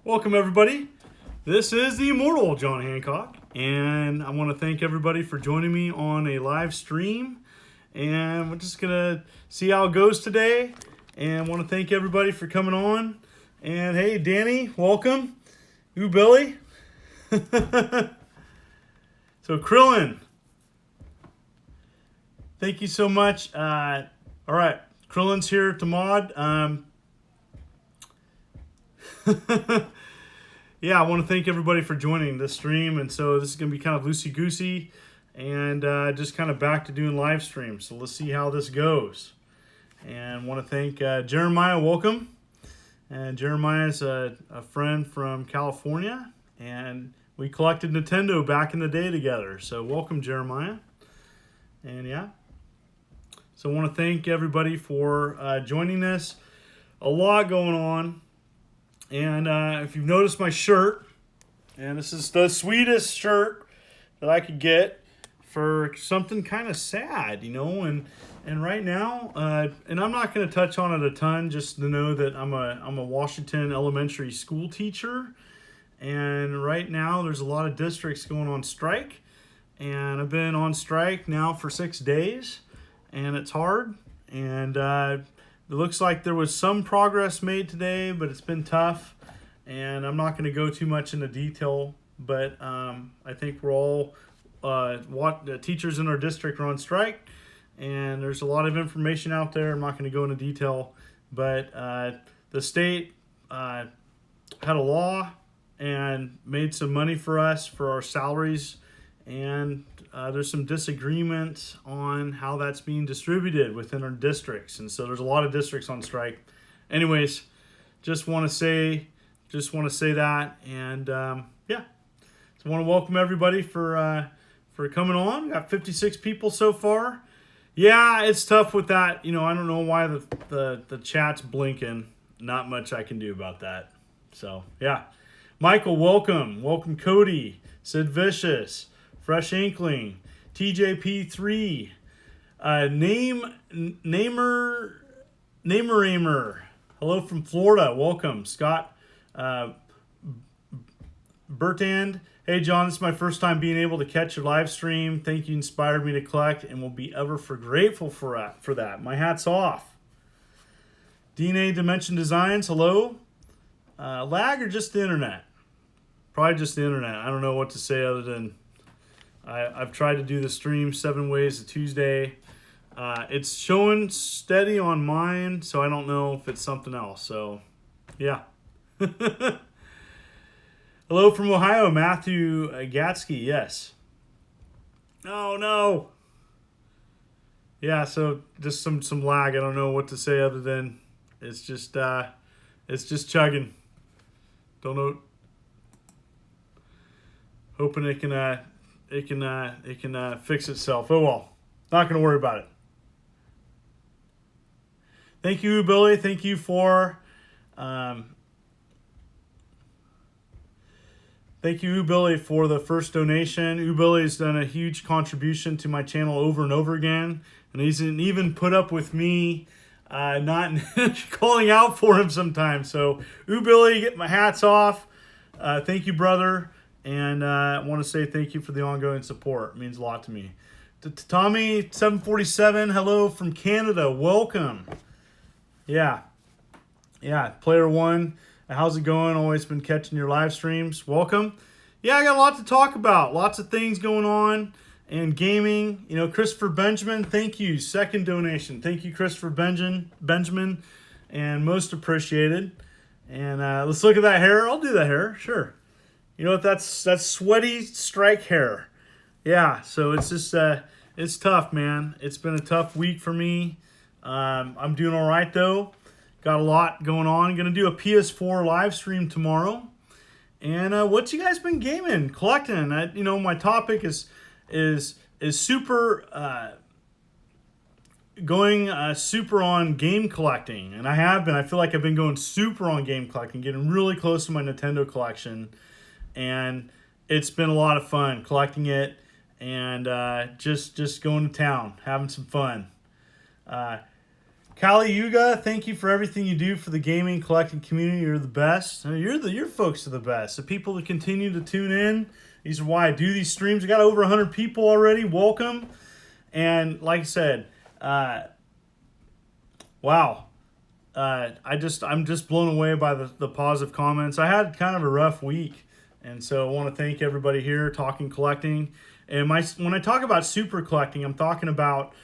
Welcome, everybody. This is the immortal John Hancock, and I want to thank everybody for joining me on a live stream. And we're just going to see how it goes today, and want to thank everybody for coming on. And hey, Danny, welcome. You, Billy. So, Krillin, thank you so much. All right, Krillin's here to mod. Yeah, I want to thank everybody for joining this stream. And so this is going to be kind of loosey-goosey and just kind of back to doing live streams. So let's see how this goes. And want to thank Jeremiah, welcome. And Jeremiah's a friend from California, and we collected Nintendo back in the day together. So welcome, Jeremiah. And yeah, so I want to thank everybody for joining us. A lot going on. And if you've noticed my shirt, and this is the sweetest shirt that I could get for something kind of sad, you know, and right now, and I'm not going to touch on it a ton, just to know that I'm a Washington elementary school teacher, and right now there's a lot of districts going on strike, and I've been on strike now for 6 days, and it's hard, and it looks like there was some progress made today, but it's been tough, and I'm not going to go too much into detail, but I think we're all, the teachers in our district are on strike, and there's a lot of information out there. I'm not going to go into detail, but the state had a law and made some money for us for our salaries, and there's some disagreement on how that's being distributed within our districts, and so there's a lot of districts on strike. Anyways, just want to say that, and yeah, so I want to welcome everybody for coming on. Got 56 people so far. Yeah, it's tough with that. You know, I don't know why the chat's blinking. Not much I can do about that. So yeah, Michael, welcome, Cody, Sid Vicious, Fresh Inkling, TJP3, Namer, hello from Florida, welcome, Scott, Bertand, hey John, this is my first time being able to catch your live stream. Thank you, inspired me to collect, and will be ever grateful for that. My hat's off. DNA Dimension Designs, hello. Lag or just the internet? Probably just the internet. I don't know what to say other than I've tried to do the stream 7 ways to Tuesday. It's showing steady on mine, so I don't know if it's something else. So, yeah. Hello from Ohio, Matthew Gatsky. Yes. Oh no. Yeah. So just some lag. I don't know what to say other than it's just chugging. Don't know. Hoping it can fix itself. Oh well, not going to worry about it. Thank you, Billy. Thank you for the first donation. Ubilly's done a huge contribution to my channel over and over again, and he's even put up with me not calling out for him sometimes. So, Ubilly, get my hats off. Thank you, brother. And I want to say thank you for the ongoing support. It means a lot to me. Tommy 747, hello from Canada. Welcome. Yeah. Player One, how's it going? Always been catching your live streams. Welcome. Yeah, I got a lot to talk about. Lots of things going on and gaming. You know, Christopher Benjamin, thank you. Second donation. Thank you, Christopher Benjamin, and most appreciated. And let's look at that hair. I'll do that hair. Sure. You know what? That's sweaty strike hair. Yeah, so it's just it's tough, man. It's been a tough week for me. I'm doing all right though. Got a lot going on. Going to do a PS4 live stream tomorrow. And what you guys been gaming, collecting? My topic is super going super on game collecting, and I have been. I feel like I've been going super on game collecting, getting really close to my Nintendo collection. And it's been a lot of fun collecting it, and just going to town, having some fun. Kali Yuga, thank you for everything you do for the gaming collecting community. You're the best. Your folks are the best. The people that continue to tune in. These are why I do these streams. I got over 100 people already. Welcome. And like I said, wow. I'm just blown away by the positive comments. I had kind of a rough week, and so I want to thank everybody here talking collecting. And when I talk about super collecting, I'm talking about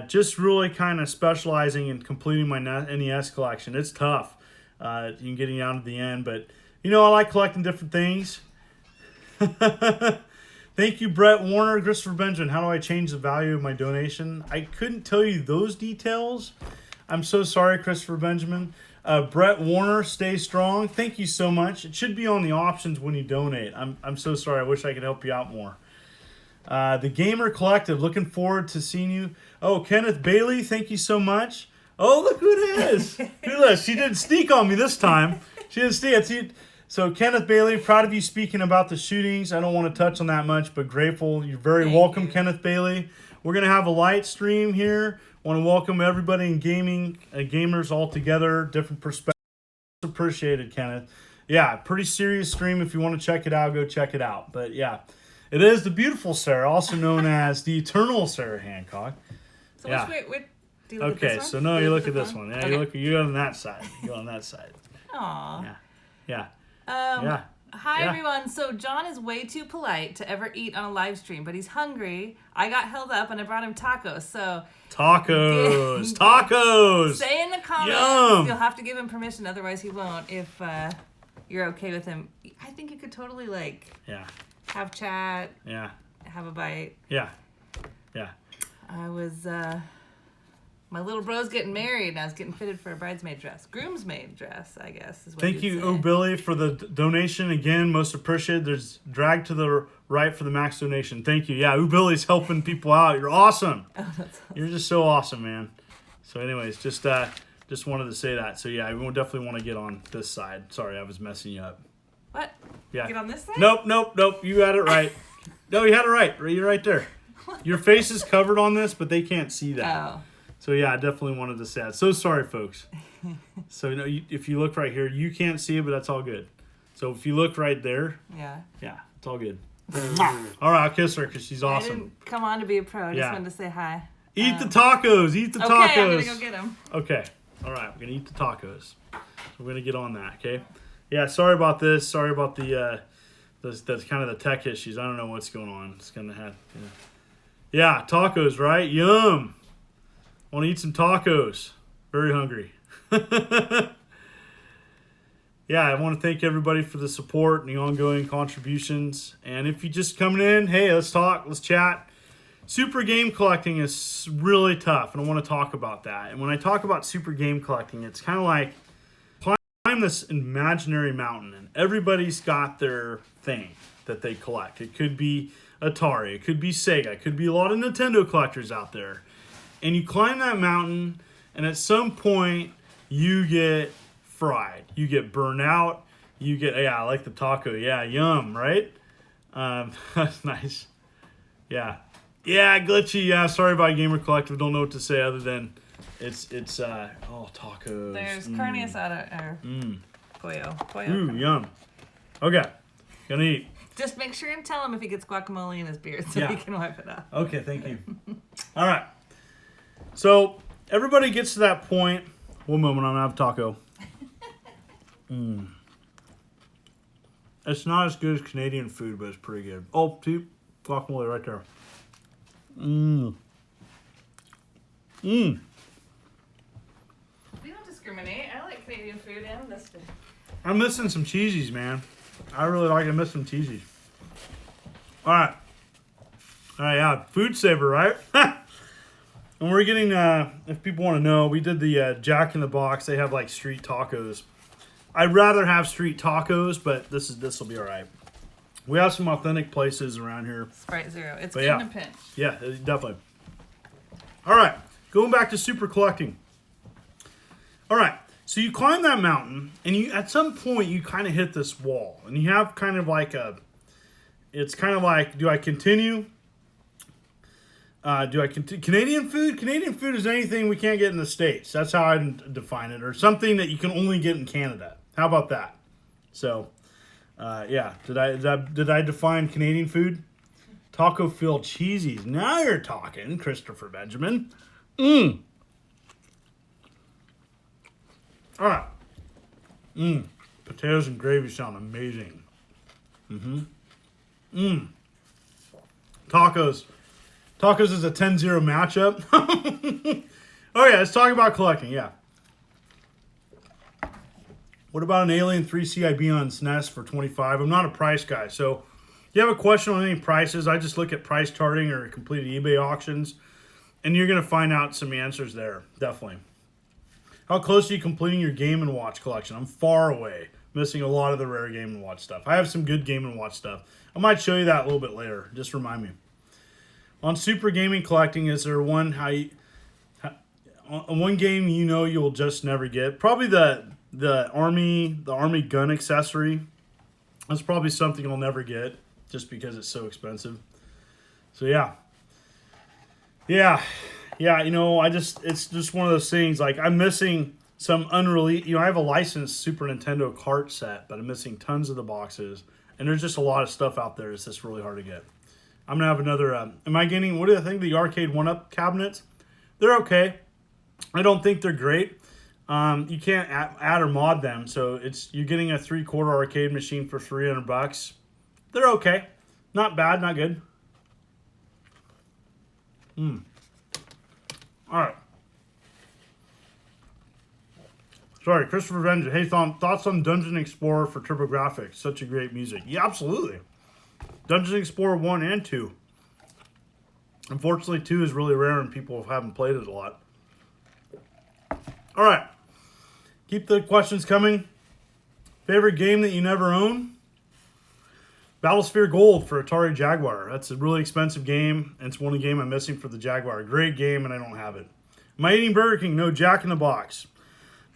just really kind of specializing in completing my NES collection. It's tough. You can get down to the end, but I like collecting different things. Thank you, Brett Warner, Christopher Benjamin. How do I change the value of my donation? I couldn't tell you those details. I'm so sorry, Christopher Benjamin. Brett Warner, stay strong. Thank you so much. It should be on the options when you donate. I'm so sorry. I wish I could help you out more. The Gamer Collective, looking forward to seeing you. Oh, Kenneth Bailey, thank you so much. Oh, look who it is. Who is? She didn't sneak on me this time. She didn't sneak. So, Kenneth Bailey, proud of you speaking about the shootings. I don't want to touch on that much, but grateful. You're very welcome, Kenneth Bailey. We're going to have a light stream here. Want to welcome everybody in gaming, gamers all together, different perspectives. Appreciated, Kenneth. Yeah, pretty serious stream. If you want to check it out, go check it out. But yeah, it is the beautiful Sarah, also known as the eternal Sarah Hancock. So yeah. Which do you look at this one? So no, you look at this one. Yeah, okay. You go on that side. You go on that side. Aww. Yeah. Hi everyone. So John is way too polite to ever eat on a live stream, but he's hungry. I got held up and I brought him tacos. So tacos. Say in the comments. Yum. You'll have to give him permission, otherwise he won't. If you're okay with him, I think you could totally have chat. Yeah. Have a bite. Yeah. I was my little bro's getting married, and I was getting fitted for a bridesmaid dress. Groomsmaid dress, I guess, is what Thank you, Billy, for the donation. Again, most appreciated. There's drag to the right for the max donation. Thank you. Yeah, Billy's helping people out. You're awesome. Oh, that's awesome. You're just so awesome, man. So anyways, just wanted to say that. So yeah, we definitely want to get on this side. Sorry, I was messing you up. What? Yeah. Get on this side? Nope. You had it right. No, you had it right. You're right there. Your face is covered on this, but they can't see that. Oh. So yeah, I definitely wanted to say that. So sorry, folks. So if you look right here, you can't see it, but that's all good. So if you look right there, yeah, it's all good. All right, I'll kiss her because she's awesome. I didn't come on to be a pro. I just wanted to say hi. Eat the tacos. Eat the tacos. Okay, I'm gonna go get them. Okay. All right, we're gonna eat the tacos. So we're gonna get on that. Okay. Yeah. Sorry about this. Sorry about the kind of the tech issues. I don't know what's going on. It's gonna have. Yeah, tacos, right? Yum. Want to eat some tacos. Very hungry. Yeah, I want to thank everybody for the support and the ongoing contributions. And if you're just coming in, hey, let's talk, let's chat. Super game collecting is really tough, and I want to talk about that. And when I talk about super game collecting, it's kind of like climb this imaginary mountain, and everybody's got their thing that they collect. It could be Atari, it could be Sega, it could be a lot of Nintendo collectors out there. And you climb that mountain, and at some point, you get fried. You get burned out. You get, I like the taco. Yeah, yum, right? That's nice. Yeah, glitchy. Yeah, sorry about Gamer Collective. Don't know what to say other than it's tacos. There's carne asada or pollo. Ooh, yum. Okay, gonna eat. Just make sure and tell him if he gets guacamole in his beard so he can wipe it off. Okay, thank you. All right. So everybody gets to that point. One moment, I'm gonna have a taco. It's not as good as Canadian food, but it's pretty good. Oh, see, guacamole right there. We don't discriminate. I like Canadian food and this food. I'm missing some cheesies, man. I really like to miss some cheesies. All right, yeah, food saver, right? And we're getting, if people want to know, we did the Jack in the Box. They have like street tacos. I'd rather have street tacos, but this will be all right. We have some authentic places around here. Sprite Zero. It's good in a pinch. Yeah, definitely. All right, going back to super collecting. All right, so you climb that mountain, and you at some point you kind of hit this wall, and you have kind of like it's kind of like, do I continue? Canadian food? Canadian food is anything we can't get in the States. That's how I define it. Or something that you can only get in Canada. How about that? So, yeah. Did I define Canadian food? Taco filled cheesies. Now you're talking, Christopher Benjamin. All right. Potatoes and gravy sound amazing. Tacos. Tacos is a 10-0 matchup. Oh yeah, let's talk about collecting. Yeah. What about an Alien 3 CIB on SNES for $25? I'm not a price guy, so if you have a question on any prices, I just look at price charting or completed eBay auctions, and you're gonna find out some answers there. Definitely. How close are you completing your Game & Watch collection? I'm far away, missing a lot of the rare Game & Watch stuff. I have some good Game & Watch stuff. I might show you that a little bit later. Just remind me. On Super Gaming Collecting, is there one one game you know you'll just never get? Probably the Army gun accessory. That's probably something I'll never get just because it's so expensive. So yeah. You know, it's just one of those things. Like, I'm missing some unreleased. You know, I have a licensed Super Nintendo cart set, but I'm missing tons of the boxes, and there's just a lot of stuff out there. It's just really hard to get. I'm gonna have another. Am I getting? What do I think? The arcade 1-up cabinets? They're okay. I don't think they're great. You can't add or mod them, so you're getting a 3/4 arcade machine for $300. They're okay. Not bad, not good. All right. Sorry, Christopher Vengeance. Hey, thoughts on Dungeon Explorer for TurboGrafx? Such a great music. Yeah, absolutely. Dungeon Explorer 1 and 2. Unfortunately, 2 is really rare and people haven't played it a lot. All right. Keep the questions coming. Favorite game that you never own? Battlesphere Gold for Atari Jaguar. That's a really expensive game, and it's one game I'm missing for the Jaguar. Great game, and I don't have it. Am I eating Burger King? No, Jack in the Box.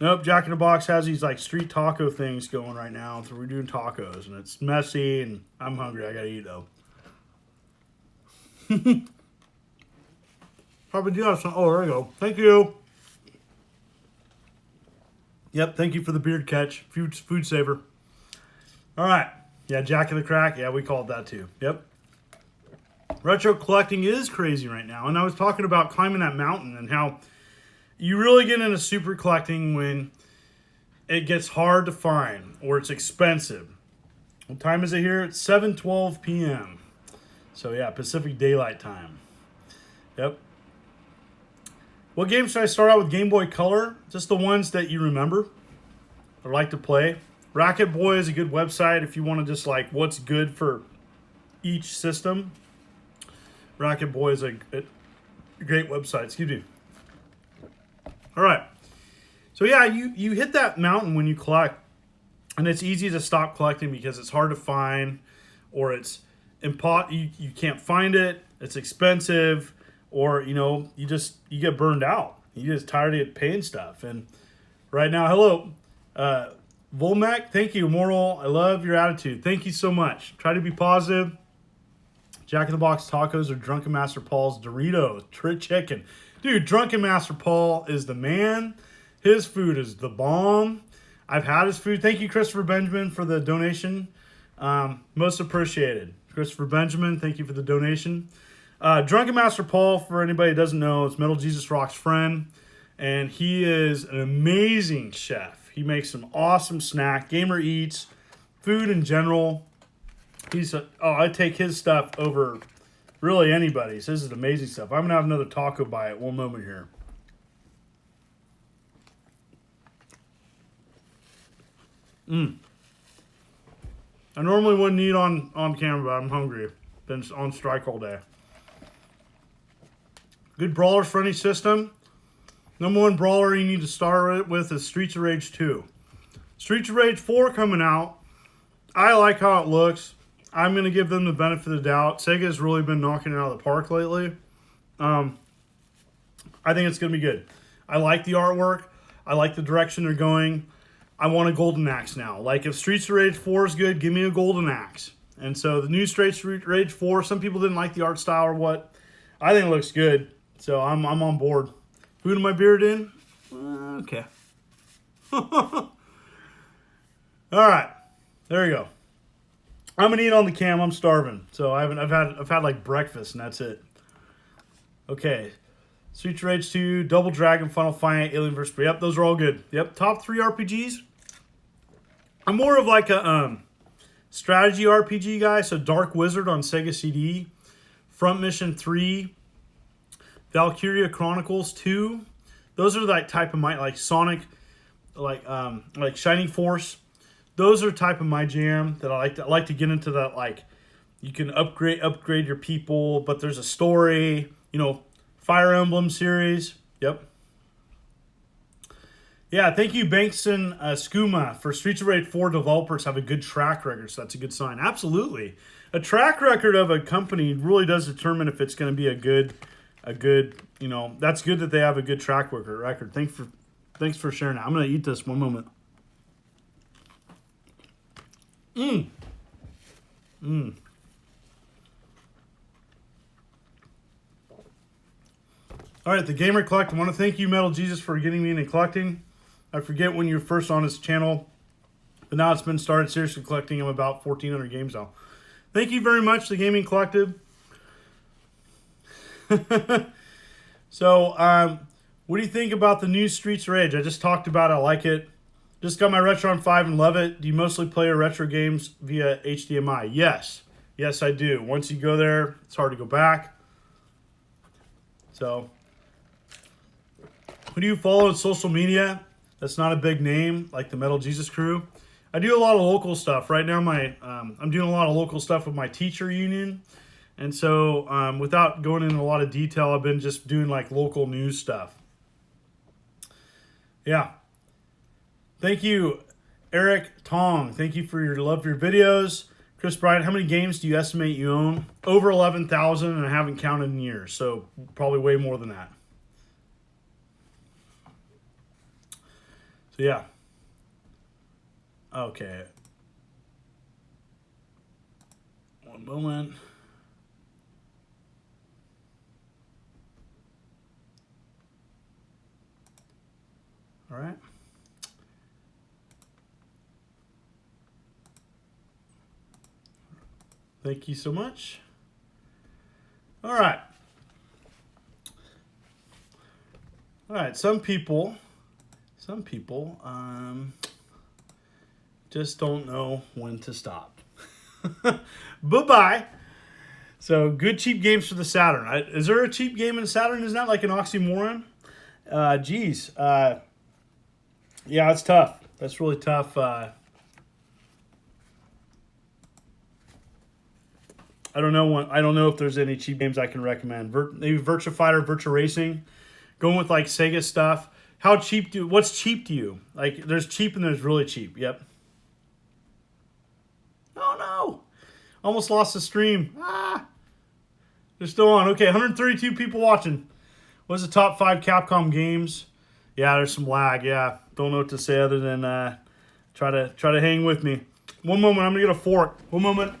Nope, Jack in the Box has these like street taco things going right now. So we're doing tacos, and it's messy, and I'm hungry. I gotta eat, though. Probably do have some. Oh, there we go. Thank you. Yep, thank you for the beard catch. Food saver. All right. Yeah, Jack in the Crack. Yeah, we called that too. Yep. Retro collecting is crazy right now. And I was talking about climbing that mountain and how you really get into super collecting when it gets hard to find or it's expensive. What time is it here? It's 7:12 p.m. So yeah, Pacific Daylight Time. Yep. What games should I start out with? Game Boy Color? Just the ones that you remember or like to play. Racket Boy is a good website if you want to just like what's good for each system. Racket Boy is a great website. Excuse me. All right. So yeah, you hit that mountain when you collect, and it's easy to stop collecting because it's hard to find, or it's you can't find it. It's expensive, or you get burned out. You just tired of paying stuff. And right now, hello. Volmac, thank you. Moral, I love your attitude. Thank you so much. Try to be positive. Jack in the Box tacos or Drunken Master Paul's Doritos, chicken. Dude, Drunken Master Paul is the man. His food is the bomb. I've had his food. Thank you, Christopher Benjamin, for the donation. Most appreciated. Christopher Benjamin, thank you for the donation. Drunken Master Paul, for anybody who doesn't know, is Metal Jesus Rock's friend. And he is an amazing chef. He makes some awesome snack. Gamer Eats, food in general. I take his stuff over really anybody's. This is amazing stuff. I'm going to have another taco bite one moment here. I normally wouldn't eat on camera, but I'm hungry. Been on strike all day. Good brawlers for any system. Number one brawler you need to start with is Streets of Rage 2. Streets of Rage 4 coming out. I like how it looks. I'm going to give them the benefit of the doubt. Sega's really been knocking it out of the park lately. I think it's going to be good. I like the artwork. I like the direction they're going. I want a golden axe now. Like, if Streets of Rage 4 is good, give me a golden axe. And so the new Streets of Rage 4, some people didn't like the art style or what. I think it looks good. So I'm on board. Food in my beard in? Okay. All right. There you go. I'm gonna eat on the cam. I'm starving. So I've had like breakfast and that's it. Okay. Streets of Rage 2, Double Dragon, Final Fight, Alien vs. Predator. Yep, those are all good. Yep, top 3 RPGs. I'm more of like a strategy RPG guy. So Dark Wizard on Sega CD, Front Mission 3, Valkyria Chronicles 2. Those are that type of like Sonic, like Shining Force. Those are type of my jam that I like to get into. That like you can upgrade your people, but there's a story. You know, Fire Emblem series. Yep. Yeah, thank you, Bankson Skooma, for Streets of Rage 4 developers have a good track record, so that's a good sign. Absolutely. A track record of a company really does determine if it's going to be a good, you know, that's good that they have a good track record. Thanks for sharing that. I'm going to eat this one moment. All right, the Gamer Collect. I want to thank you, Metal Jesus, for getting me into collecting. I forget when you were first on this channel, but now it's been started seriously collecting. I'm about 1,400 games now. Thank you very much, the Gaming Collective. So, what do you think about the new Streets of Rage? I just talked about it. I like it. Just got my Retron 5 and love it. Do you mostly play your retro games via HDMI? Yes. Yes, I do. Once you go there, it's hard to go back. So, who do you follow on social media? That's not a big name like the Metal Jesus crew. I do a lot of local stuff. Right now, I'm doing a lot of local stuff with my teacher union. And so, without going into a lot of detail, I've been just doing like local news stuff. Yeah. Thank you, Eric Tong. Thank you for your love for your videos. Chris Bryant, how many games do you estimate you own? Over 11,000, and I haven't counted in years, so probably way more than that. So yeah. Okay. One moment. All right. Thank you so much. All right. All right. Some people just don't know when to stop. Bye-bye. So, good cheap games for the Saturn. Is there a cheap game in the Saturn? Isn't that like an oxymoron? Geez. Yeah, it's tough. That's really tough. I don't know if there's any cheap games I can recommend. Maybe Virtua Fighter, Virtua Racing. Going with like Sega stuff. What's cheap to you? Like, there's cheap and there's really cheap. Yep. Oh no! Almost lost the stream. They're still on. Okay, 132 people watching. What's the top 5 Capcom games? Yeah, there's some lag. Yeah, don't know what to say other than try to hang with me. One moment, I'm gonna get a fork. One moment.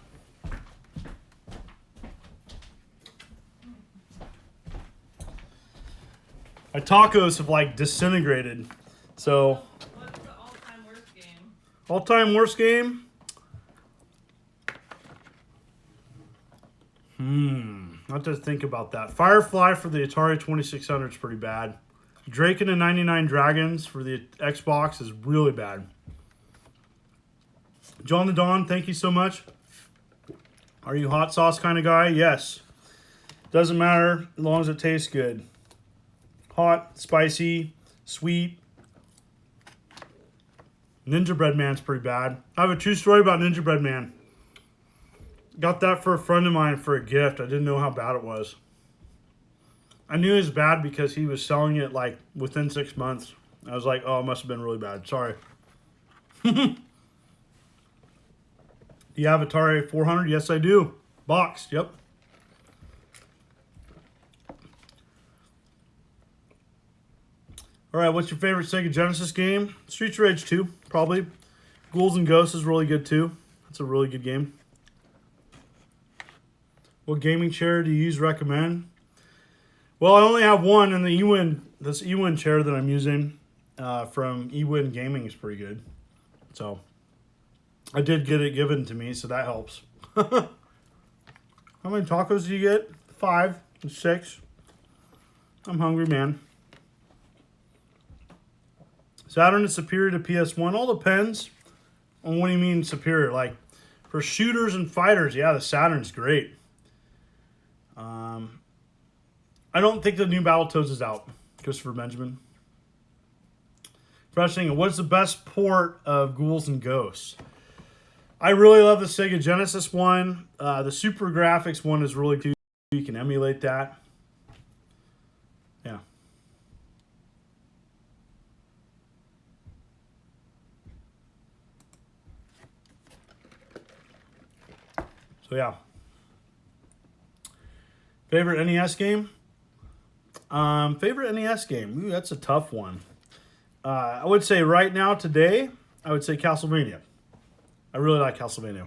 My tacos have like disintegrated. So. What's the all-time worst game? All-time worst game? I have to think about that. Firefly for the Atari 2600 is pretty bad. Drake and the 99 Dragons for the Xbox is really bad. John the Don, thank you so much. Are you hot sauce kind of guy? Yes. Doesn't matter as long as it tastes good. Hot, spicy, sweet. Ninja Bread Man's pretty bad. I have a true story about Ninja Bread Man. Got that for a friend of mine for a gift. I didn't know how bad it was. I knew it was bad because he was selling it like within 6 months. I was like, oh, it must have been really bad. Sorry. Do you have Atari 400? Yes, I do. Boxed, yep. All right, what's your favorite Sega Genesis game? Streets of Rage 2, probably. Ghouls and Ghosts is really good too. That's a really good game. What gaming chair do you use recommend? Well, I only have one, and this Ewin chair that I'm using from Ewin Gaming is pretty good. So I did get it given to me, so that helps. How many tacos do you get? 5, 6. I'm hungry, man. Saturn is superior to PS1. All depends on what do you mean superior. Like, for shooters and fighters, yeah, the Saturn's great. I don't think the new Battletoads is out. Christopher Benjamin. Freshing, what's the best port of Ghouls and Ghosts? I really love the Sega Genesis one. The Super Graphics one is really cool. You can emulate that. Yeah. So yeah. Favorite NES game? Favorite NES game? Ooh, that's a tough one. I would say right now, today, I would say Castlevania. I really like Castlevania.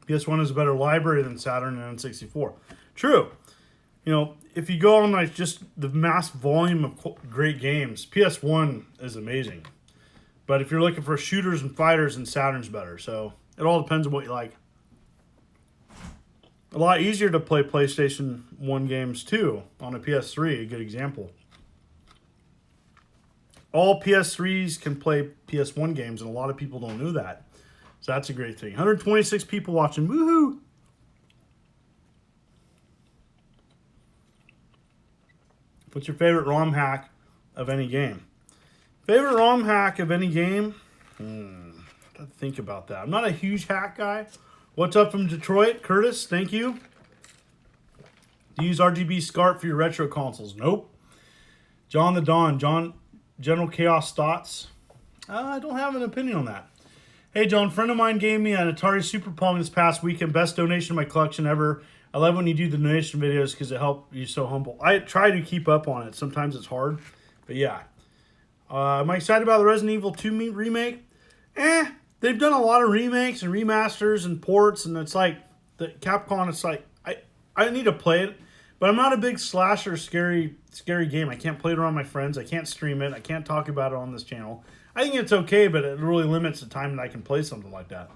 PS1 is a better library than Saturn and N64. True. You know, if you go on like just the mass volume of great games, PS1 is amazing. But if you're looking for shooters and fighters, then Saturn's better. So it all depends on what you like. A lot easier to play PlayStation 1 games too on a PS3, a good example. All PS3s can play PS1 games, and a lot of people don't know that. So that's a great thing. 126 people watching. Woohoo! What's your favorite ROM hack of any game? Favorite ROM hack of any game? I have to think about that. I'm not a huge hack guy. What's up from Detroit? Curtis, thank you. Do you use RGB SCART for your retro consoles? Nope. John the Don. General Chaos thoughts? I don't have an opinion on that. Hey, John, a friend of mine gave me an Atari Super Pong this past weekend. Best donation in my collection ever. I love when you do the donation videos because it helps you so humble. I try to keep up on it. Sometimes it's hard. But yeah. Am I excited about the Resident Evil 2 remake? They've done a lot of remakes and remasters and ports, and it's like the Capcom. It's like I need to play it, but I'm not a big slasher scary game. I can't play it around my friends. I can't stream it. I can't talk about it on this channel. I think it's okay, but it really limits the time that I can play something like that.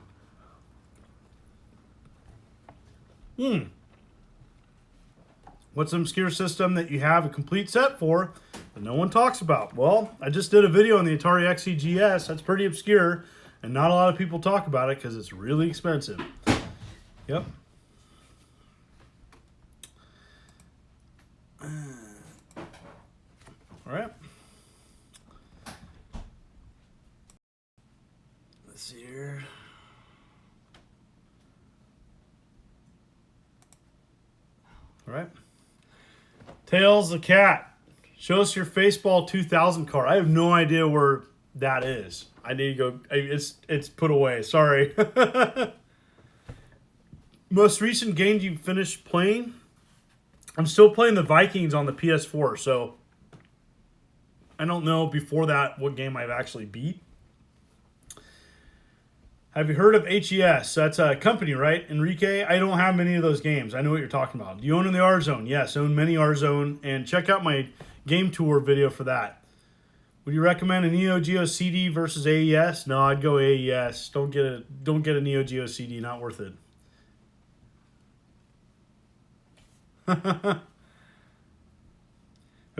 What's an obscure system that you have a complete set for that no one talks about? Well, I just did a video on the Atari XEGS. That's pretty obscure. And not a lot of people talk about it because it's really expensive. Yep. All right. Let's see here. All right. Tails the Cat. Show us your Faceball 2000 card. I have no idea where that is. I need to go. It's put away. Sorry. Most recent game you finished playing? I'm still playing the Vikings on the PS4, so I don't know before that what game I've actually beat. Have you heard of HES? That's a company, right, Enrique? I don't have many of those games. I know what you're talking about. Do you own in the R-Zone? Yes, own many R-Zone, and check out my game tour video for that. Would you recommend a Neo Geo CD versus AES? No, I'd go AES. Don't get a Neo Geo CD. Not worth it. Have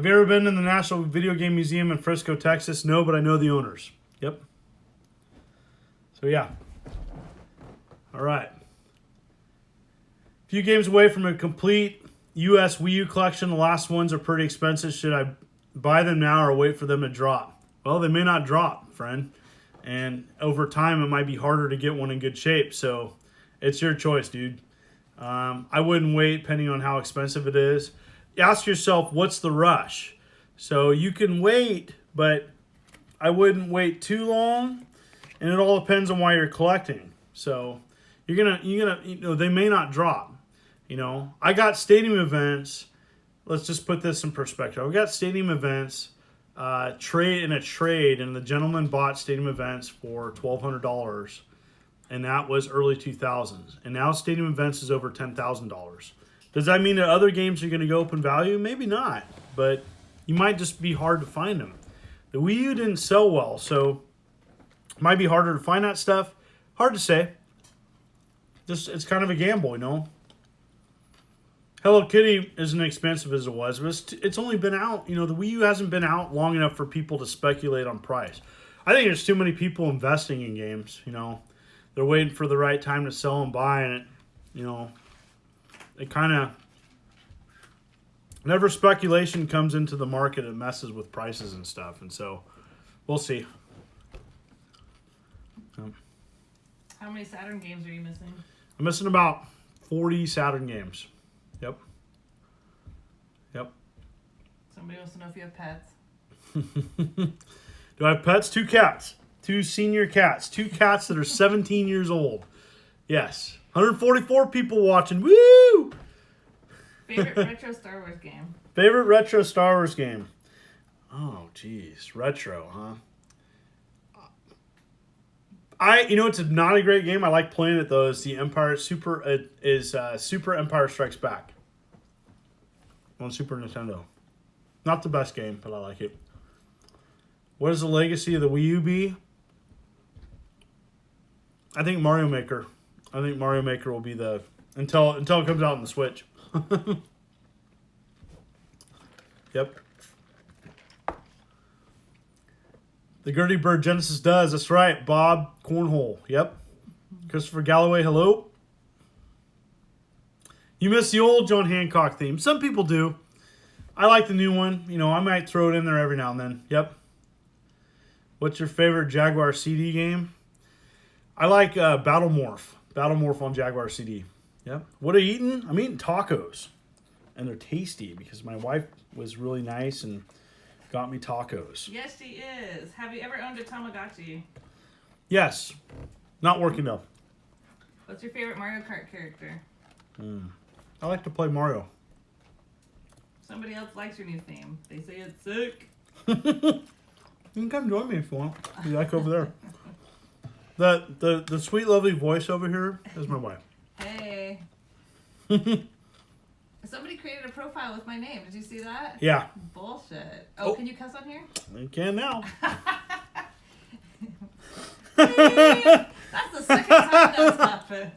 you ever been in the National Video Game Museum in Frisco, Texas? No, but I know the owners. Yep. So yeah. All right. A few games away from a complete US Wii U collection. The last ones are pretty expensive. Should I buy them now or wait for them to drop? Well, they may not drop, friend. And over time, it might be harder to get one in good shape. So it's your choice, dude. I wouldn't wait depending on how expensive it is. Ask yourself, what's the rush? So you can wait, but I wouldn't wait too long. And it all depends on why you're collecting. So you're gonna, they may not drop. I got stadium events. Let's just put this in perspective. I've got stadium events, trade, and the gentleman bought stadium events for $1,200 and that was early 2000s. And now Stadium Events is over $10,000. Does that mean that other games are going to go up in value? Maybe not, but you might just be hard to find them. The Wii U didn't sell well, so it might be harder to find that stuff. Hard to say. Just it's kind of a gamble, you know. Hello Kitty isn't expensive as it was, but it's only been out. You know, the Wii U hasn't been out long enough for people to speculate on price. I think there's too many people investing in games, you know. They're waiting for the right time to sell and buy, and it, you know, it kind of... Whenever speculation comes into the market, it messes with prices and stuff, and so we'll see. How many Saturn games are you missing? I'm missing about 40 Saturn games. Yep. Somebody wants to know if you have pets. Do I have pets? 2 cats. 2 senior cats. 2 cats that are 17 years old. Yes. 144 people watching. Woo! Favorite retro Star Wars game? Favorite retro Star Wars game? Oh, geez. Retro, huh? It's not a great game. I like playing it though. It's the Super Empire Strikes Back on Super Nintendo. Not the best game, but I like it. What is the legacy of the Wii U be? I think Mario Maker. I think Mario Maker will be the until it comes out on the Switch. Yep. The Gertie Bird Genesis does. That's right. Bob Cornhole. Yep. Christopher Galloway, hello. You miss the old John Hancock theme. Some people do. I like the new one. You know, I might throw it in there every now and then. Yep. What's your favorite Jaguar CD game? I like Battle Morph. Battle Morph on Jaguar CD. Yep. What are you eating? I'm eating tacos. And they're tasty because my wife was really nice and got me tacos. Yes, she is. Have you ever owned a Tamagotchi? Yes. Not working though. What's your favorite Mario Kart character? I like to play Mario. Somebody else likes your new theme. They say it's sick. You can come join me if you want. You like over there. The sweet, lovely voice over here is my wife. Hey. Somebody created a profile with my name. Did you see that? Yeah. Bullshit. Oh, can you cuss on here? You can now. That's the second time that's happened.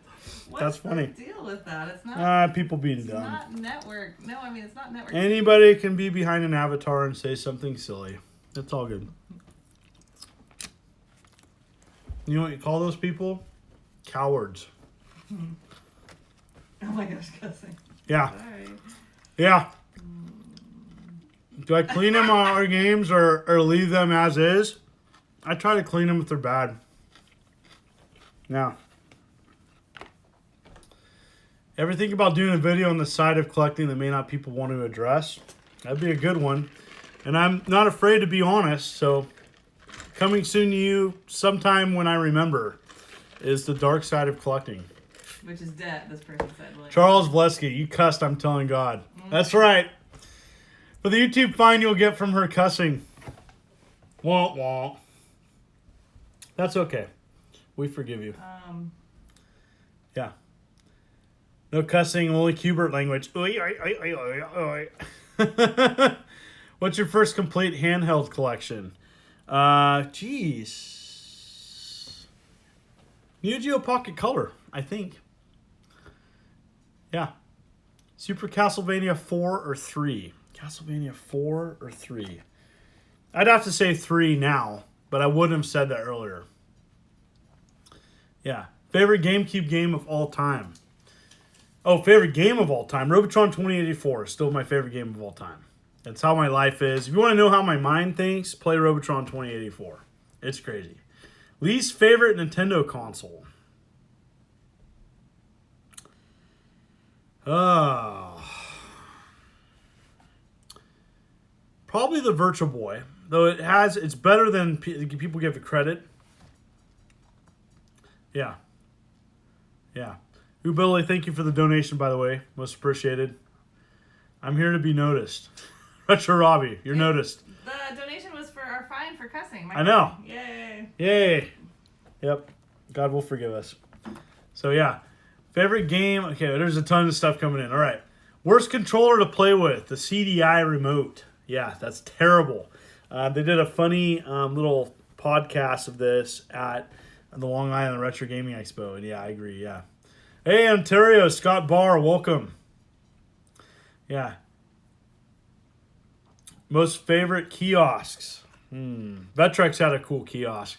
That's funny. What's the deal with that? It's not. People being dumb. It's not network. No, I mean it's not network. Anybody can be behind an avatar and say something silly. It's all good. You know what you call those people? Cowards. Oh my gosh, cussing. Yeah. Sorry. Yeah. Do I clean them on our games or leave them as is? I try to clean them if they're bad. Now, ever think about doing a video on the side of collecting that may not people want to address? That'd be a good one. And I'm not afraid to be honest, so coming soon to you sometime when I remember is the dark side of collecting. Which is dead, this person said. Like, Charles Vleski, you cussed, I'm telling God. That's right. For the YouTube fine you'll get from her cussing. Wah, wah. That's okay. We forgive you. Yeah. No cussing, only Cubert language. Oy, oy, oy, oy, oy, oy. What's your first complete handheld collection? Jeez. Neo Geo Pocket Color, I think. Yeah. Super Castlevania 4 or 3? Castlevania 4 or 3? I'd have to say 3 now, but I wouldn't have said that earlier. Yeah. Favorite GameCube game of all time? Oh, favorite game of all time? Robotron 2084 is still my favorite game of all time. That's how my life is. If you want to know how my mind thinks, play Robotron 2084. It's crazy. Least favorite Nintendo console? Probably the Virtual Boy, though it's better than people give it credit. Yeah. Ooh, Billy, thank you for the donation, by the way. Most appreciated. I'm here to be noticed. Retro Robbie, you're noticed. The donation was for our fine for cussing. I know. Yay. Yay. Yep. God will forgive us. So, yeah. Favorite game. Okay, there's a ton of stuff coming in. All right. Worst controller to play with. The CDI remote. Yeah, that's terrible. They did a funny little podcast of this at the Long Island Retro Gaming Expo. And yeah, I agree. Yeah. Hey, Ontario. Scott Barr. Welcome. Yeah. Most favorite kiosks. Vectrex had a cool kiosk.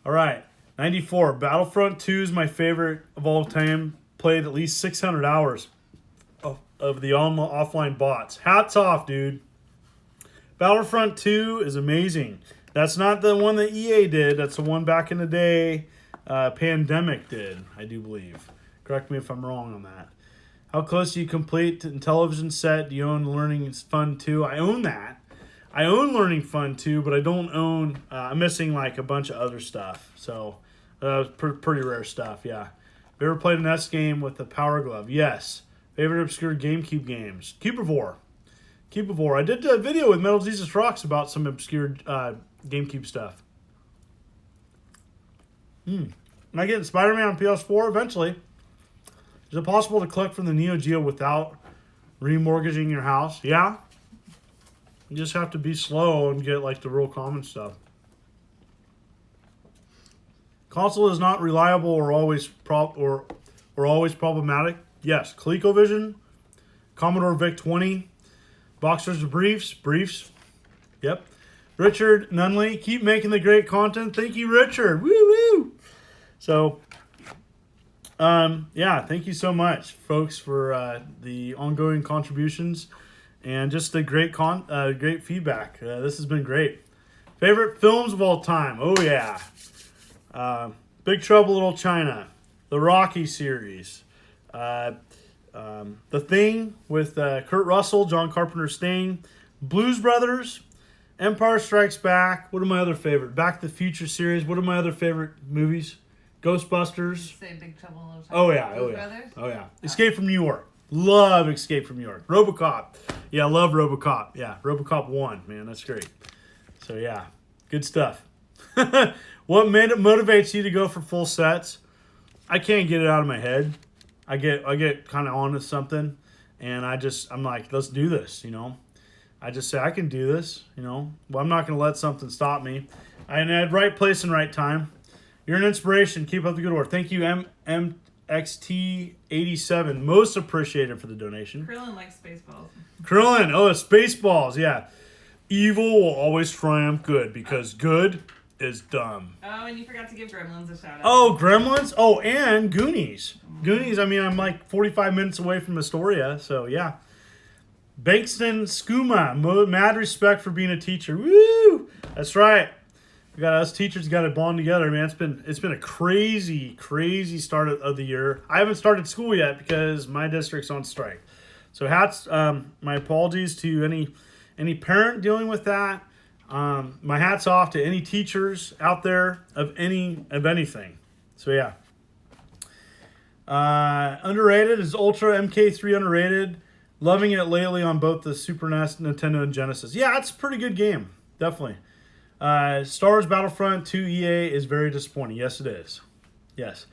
All right. 94. Battlefront 2 is my favorite of all time. Played at least 600 hours of the offline bots. Hats off, dude. Battlefront 2 is amazing. That's not the one that EA did. That's the one back in the day Pandemic did, I do believe. Correct me if I'm wrong on that. How close do you complete in television set? Do you own Learning Fun 2? I own that. I own Learning Fun 2, but I don't own... I'm missing like a bunch of other stuff. So, pretty rare stuff, yeah. Have you ever played an S game with the Power Glove? Yes. Favorite obscure GameCube games? Cubivore. I did a video with Metal Jesus Rocks about some obscure GameCube stuff. Am I getting Spider-Man on PS4 eventually? Is it possible to collect from the Neo Geo without remortgaging your house? Yeah. You just have to be slow and get like the real common stuff. Console is not reliable or always problematic. Yes. ColecoVision, Commodore VIC-20, Boxers of Briefs. Yep. Richard Nunley, keep making the great content. Thank you, Richard. Woo woo. So, yeah, thank you so much, folks, for the ongoing contributions and just the great feedback. This has been great. Favorite films of all time? Oh yeah, Big Trouble in Little China, the Rocky series, The Thing with Kurt Russell, John Carpenter's Sting, Blues Brothers, Empire Strikes Back. What are my other favorite? Back to the Future series. What are my other favorite movies? Ghostbusters. Say Big Trouble in Little China. Oh yeah, Escape from New York. Love Escape from New York. RoboCop. Yeah, love RoboCop. Yeah, RoboCop 1. Man, that's great. So yeah, good stuff. What motivates you to go for full sets? I can't get it out of my head. I get kind of onto something, and I'm like, let's do this. I just say I can do this. Well, I'm not going to let something stop me. I'm at right place and right time. You're an inspiration. Keep up the good work. Thank you, MXT87. Most appreciated for the donation. Krillin likes Spaceballs. Krillin. Oh, Spaceballs. Yeah. Evil will always triumph good because good is dumb. Oh, and you forgot to give Gremlins a shout out. Oh, Gremlins. Oh, and Goonies. Goonies. I mean, I'm like 45 minutes away from Astoria. So, yeah. Bankston Skooma. Mad respect for being a teacher. Woo! That's right. We got us teachers got to bond together, man. It's been a crazy start of the year. I haven't started school yet because my district's on strike. So my apologies to any parent dealing with that. My hat's off to any teachers out there of anything. So yeah. Underrated is Ultra MK3 underrated. Loving it lately on both the Super NES, Nintendo, and Genesis. Yeah, it's a pretty good game. Definitely. Star Wars Battlefront 2 EA is very disappointing. Yes, it is. Yes.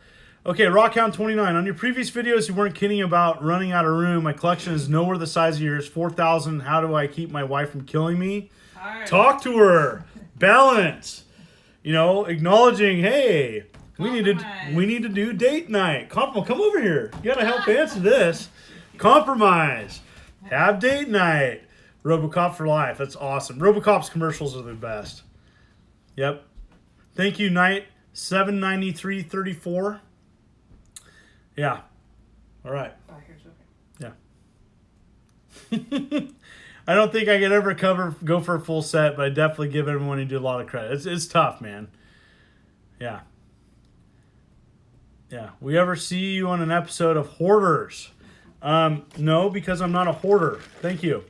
Okay, Rockhound29. On your previous videos, you weren't kidding about running out of room. My collection is nowhere the size of yours. 4,000. How do I keep my wife from killing me? Hard. Talk to her. Balance. Acknowledging, hey, we need to do date night. Come over here. You got to help answer this. Compromise. Have date night. RoboCop for life. That's awesome. RoboCop's commercials are the best. Yep. Thank you, Knight. 793.34. Yeah. All right. Oh, here's okay. Yeah. I don't think I could ever go for a full set, but I definitely give everyone who did a lot of credit. It's tough, man. Yeah. Yeah. We ever see you on an episode of Hoarders? No, because I'm not a hoarder. Thank you.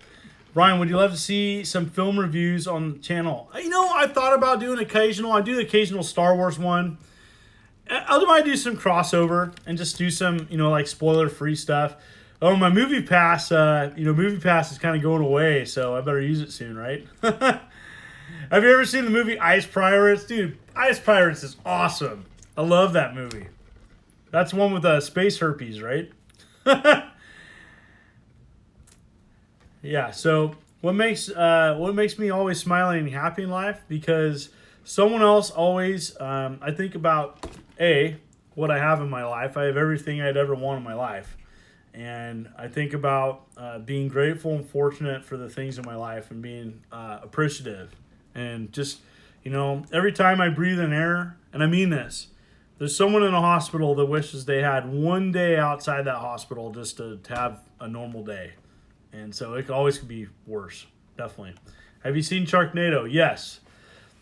Brian, would you love to see some film reviews on the channel? I thought about doing occasional. I do the occasional Star Wars one. I might do some crossover and just do some, like spoiler-free stuff. Oh, my Movie Pass, Movie Pass is kind of going away, so I better use it soon, right? Have you ever seen the movie Ice Pirates? Dude, Ice Pirates is awesome. I love that movie. That's one with space herpes, right? Yeah. So what makes me always smiling and happy in life? Because someone else always. I think about what I have in my life. I have everything I'd ever want in my life, and I think about being grateful and fortunate for the things in my life and being appreciative, and just every time I breathe in air, and I mean this. There's someone in a hospital that wishes they had one day outside that hospital just to have a normal day. And so it always could be worse. Definitely. Have you seen Sharknado? Yes.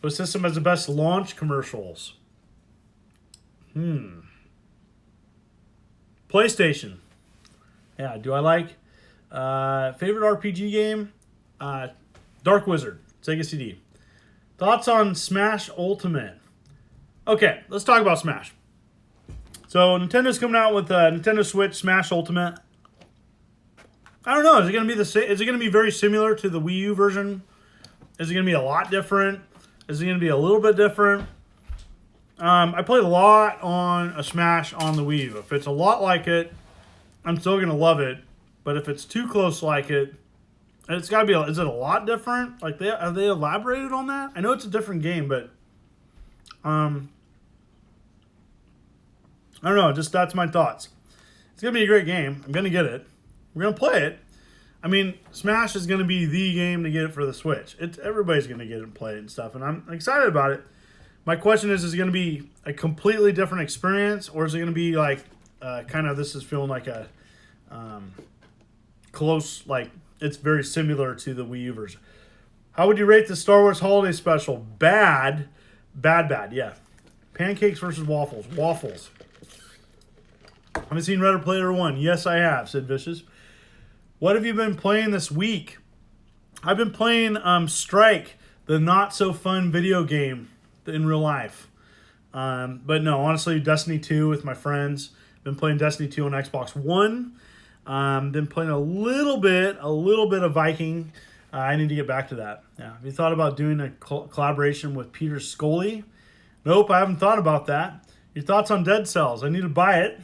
What system has the best launch commercials? PlayStation. Yeah, do I like? Favorite RPG game? Dark Wizard. Sega CD. Thoughts on Smash Ultimate? Okay, let's talk about Smash. So Nintendo's coming out with Nintendo Switch Smash Ultimate. I don't know. Is it going to be the same? Is it going to be very similar to the Wii U version? Is it going to be a lot different? Is it going to be a little bit different? I played a lot on a Smash on the Wii U. If it's a lot like it, I'm still going to love it. But if it's too close like it, it's got to be. Is it a lot different? Like have they elaborated on that? I know it's a different game, but I don't know. Just that's my thoughts. It's gonna be a great game. I'm gonna get it. We're gonna play it. I mean, Smash is gonna be the game to get it for the Switch. Everybody's gonna get it and play it and stuff, and I'm excited about it. My question is it gonna be a completely different experience, or is it gonna be like kind of this is feeling like a close, like it's very similar to the Wii U version? How would you rate the Star Wars Holiday Special? Bad. Yeah. Pancakes versus waffles. Waffles. Haven't seen Ready Player One. Yes, I have, said Vicious. What have you been playing this week? I've been playing Strike, the not-so-fun video game in real life. But no, honestly, Destiny 2 with my friends. Been playing Destiny 2 on Xbox One. Been playing a little bit of Viking. I need to get back to that. Yeah. Have you thought about doing a collaboration with Peter Scoley? Nope, I haven't thought about that. Your thoughts on Dead Cells? I need to buy it.